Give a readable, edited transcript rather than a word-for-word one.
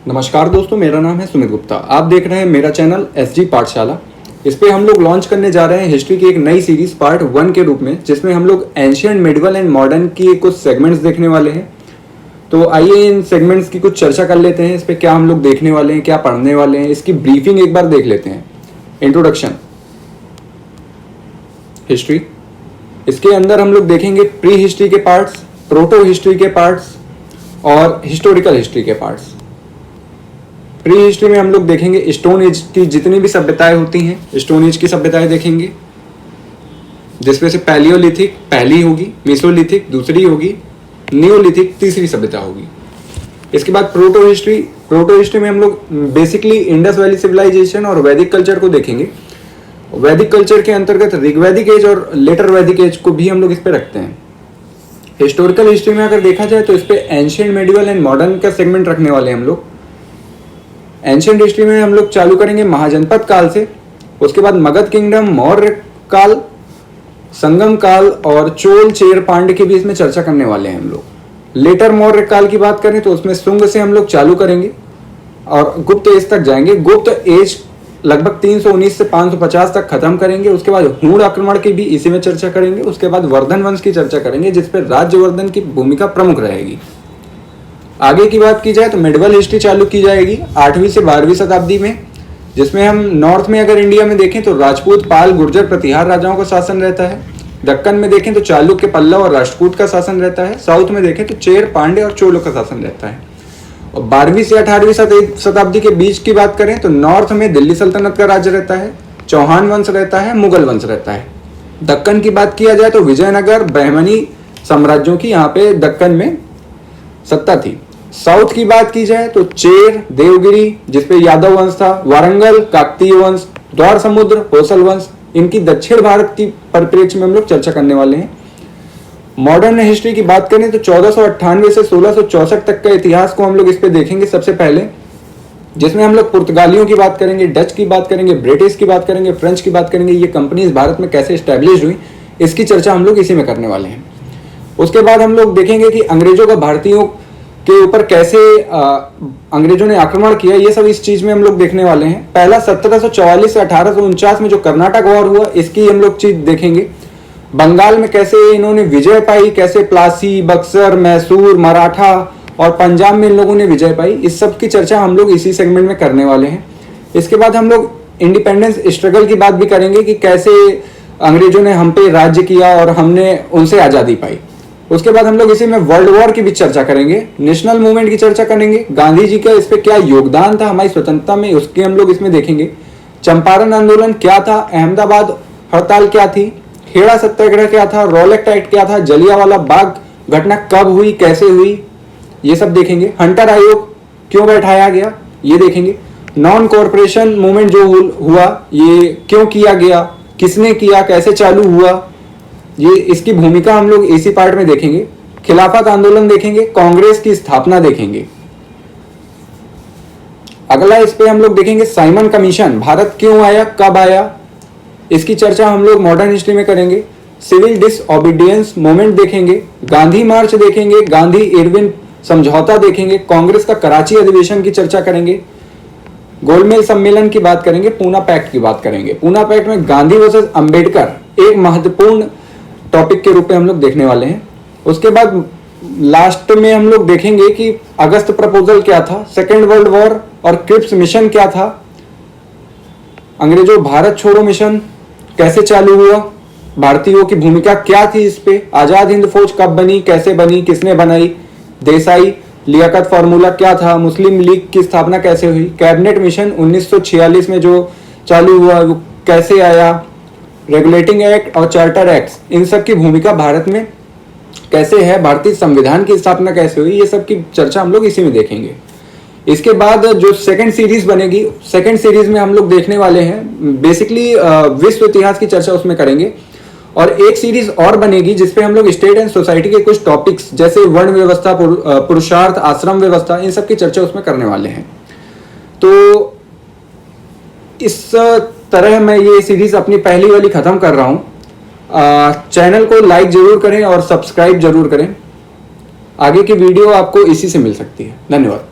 नमस्कार दोस्तों, मेरा नाम है सुमित गुप्ता। आप देख रहे हैं मेरा चैनल एसजी पाठशाला। इस पे हम लोग लॉन्च करने जा रहे हैं हिस्ट्री की एक नई सीरीज पार्ट 1 के रूप में, जिसमें हम लोग एंशिएंट, मिडिवल एंड मॉडर्न की कुछ सेगमेंट्स देखने वाले हैं। तो आइए इन सेगमेंट्स की कुछ चर्चा कर लेते हैं। इस पे क्या हम लोग देखने वाले हैं, क्या पढ़ने वाले हैं, इसकी ब्रीफिंग एक बार देख लेते हैं। Introduction, history. इसके अंदर हम लोग देखेंगे प्री हिस्ट्री के पार्ट्स, प्रोटो हिस्ट्री के पार्ट्स और हिस्टोरिकल हिस्ट्री के पार्ट्स। प्री हिस्ट्री में हम लोग देखेंगे स्टोन एज की जितनी भी सभ्यताएं होती हैं, स्टोन एज की सभ्यताएं देखेंगे, जिसमें से पैलियोलिथिक पहली होगी, मेसोलिथिक दूसरी होगी, नियोलिथिक तीसरी सभ्यता होगी। इसके बाद प्रोटो हिस्ट्री में हम लोग बेसिकली इंडस वैली सिविलाइजेशन और वैदिक कल्चर को देखेंगे। वैदिक कल्चर के अंतर्गत ऋग्वैदिक एज और लेटर वैदिक एज को भी हम लोग इस पे रखते हैं। हिस्टोरिकल हिस्ट्री में अगर देखा जाए तो इस पे एंशिएंट, मिडिवल एंड मॉडर्न का सेगमेंट रखने वाले हैं हम लोग। एंशिएंट हिस्ट्री में हम लोग चालू करेंगे महाजनपद काल से, उसके बाद मगध किंगडम, मौर्य काल, संगम काल और चोल, चेर, पांड्य की भी इसमें चर्चा करने वाले हैं हम लोग। लेटर मौर्य काल की बात करें तो उसमें शुंग से हम लोग चालू करेंगे और गुप्त एज तक जाएंगे। गुप्त एज लगभग 319 से 550 तक खत्म करेंगे। उसके बाद हूण आक्रमण की भी इसी में चर्चा करेंगे। उसके बाद वर्धन वंश की चर्चा करेंगे, जिसपे राज्यवर्धन की भूमिका प्रमुख रहेगी। आगे की बात की जाए तो मिडिवल हिस्ट्री चालू की जाएगी 8वीं से 12वीं शताब्दी में, जिसमें हम नॉर्थ में अगर इंडिया में देखें तो राजपूत, पाल, गुर्जर, प्रतिहार राजाओं का शासन रहता है। दक्कन में देखें तो चालुक्य, पल्लव और राष्ट्रकूट का शासन रहता है। साउथ में देखें तो चेर, पांड्य और चोलों का शासन रहता है। और 12वीं से 18वीं शताब्दी के बीच की बात करें तो नॉर्थ में दिल्ली सल्तनत का राज्य रहता है, चौहान वंश रहता है, मुगल वंश रहता है। दक्कन की बात किया जाए तो विजयनगर, बहमनी साम्राज्यों की यहाँ पे दक्कन में सत्ता थी। साउथ की बात की जाए तो चेर, देवगिरी जिसपे यादव वंश था, वारंगल, काकतीय वंश, द्वार समुद्र, होसल वंश, इनकी दक्षिण भारत की परिप्रेक्ष्य में हम लोग चर्चा करने वाले हैं। मॉडर्न हिस्ट्री की बात करें तो 1498 से 1664 तक का इतिहास को हम लोग इस पे देखेंगे सबसे पहले, जिसमें हम लोग पुर्तगालियों की बात करेंगे, डच की बात करेंगे, ब्रिटिश की बात करेंगे, फ्रेंच की बात करेंगे। ये कंपनीज भारत में कैसे स्टैब्लिश हुई, इसकी चर्चा हम लोग इसी में करने वाले हैं। उसके बाद हम लोग देखेंगे कि अंग्रेजों का भारतीयों के ऊपर कैसे अंग्रेजों ने आक्रमण किया, ये सब इस चीज में हम लोग देखने वाले हैं। पहला 1744 से 1849 में जो कर्नाटक वॉर हुआ, इसकी हम लोग चीज देखेंगे। बंगाल में कैसे इन्होंने विजय पाई, कैसे प्लासी, बक्सर, मैसूर, मराठा और पंजाब में इन लोगों ने विजय पाई, इस सब की चर्चा हम लोग इसी सेगमेंट में करने वाले हैं। इसके बाद हम लोग इंडिपेंडेंस स्ट्रगल की बात भी करेंगे कि कैसे अंग्रेजों ने हम पे राज्य किया और हमने उनसे आजादी पाई। उसके बाद हम लोग इसी में वर्ल्ड वॉर की भी चर्चा करेंगे, नेशनल मूवमेंट की चर्चा करेंगे, गांधी जी का इस पे क्या योगदान था हमारी स्वतंत्रता में, उसके हम लोग इसमें देखेंगे। चंपारण आंदोलन क्या था, अहमदाबाद हड़ताल क्या थी, खेड़ा सत्याग्रह क्या था, रॉलेक्ट एक्ट क्या था, जलियांवाला बाग घटना कब हुई, कैसे हुई, ये सब देखेंगे। हंटर आयोग क्यों बैठाया गया, ये देखेंगे। नॉन कॉर्पोरेशन मूवमेंट जो हुआ, ये क्यों किया गया, किसने किया, कैसे चालू हुआ, ये इसकी भूमिका हम लोग इसी पार्ट में देखेंगे। खिलाफत आंदोलन देखेंगे, कांग्रेस की स्थापना देखेंगे। अगला इस पे हम लोग देखेंगे साइमन कमीशन, भारत क्यों आया, कब आया, इसकी चर्चा हम लोग मॉडर्न हिस्ट्री में करेंगे। सिविल डिसओबीडियंस मूवमेंट देखेंगे, गांधी मार्च देखेंगे, गांधी इरविन समझौता देखेंगे, कांग्रेस का कराची अधिवेशन की चर्चा करेंगे, गोलमेज सम्मेलन की बात करेंगे, पूना पैक्ट की बात करेंगे। पूना पैक्ट में गांधी वर्सेस अंबेडकर एक महत्वपूर्ण टॉपिक के रूप में हम लोग देखने वाले हैं। उसके बाद लास्ट में हम लोग देखेंगे कि अगस्त प्रपोजल क्या था, सेकेंड वर्ल्ड वॉर और क्रिप्स मिशन क्या था, अंग्रेजों भारत छोड़ो मिशन कैसे चालू हुआ, भारतीयों की भूमिका क्या थी इस पे, आजाद हिंद फौज कब बनी, कैसे बनी, किसने बनाई, देसाई लियाकत फार्मूला क्या था, मुस्लिम लीग की स्थापना कैसे हुई, कैबिनेट मिशन 1946 में जो चालू हुआ वो कैसे आया, रेगुलेटिंग एक्ट और चार्टर एक्ट, इन सब की भूमिका भारत में कैसे है, भारतीय संविधान की स्थापना कैसे हुई, ये सब की चर्चा हम लोग इसी में देखेंगे। इसके बाद जो सेकंड सीरीज बनेगी, सेकंड सीरीज में हम लोग देखने वाले हैं बेसिकली विश्व इतिहास की चर्चा उसमें करेंगे। और एक सीरीज और बनेगी जिसपे हम लोग स्टेट एंड सोसाइटी के कुछ टॉपिक्स जैसे वर्ण व्यवस्था, पुरुषार्थ, आश्रम व्यवस्था, इन सब की चर्चा उसमें करने वाले हैं। तो इस तरह मैं ये सीरीज अपनी पहली वाली खत्म कर रहा हूँ। चैनल को लाइक जरूर करें और सब्सक्राइब जरूर करें। आगे की वीडियो आपको इसी से मिल सकती है। धन्यवाद।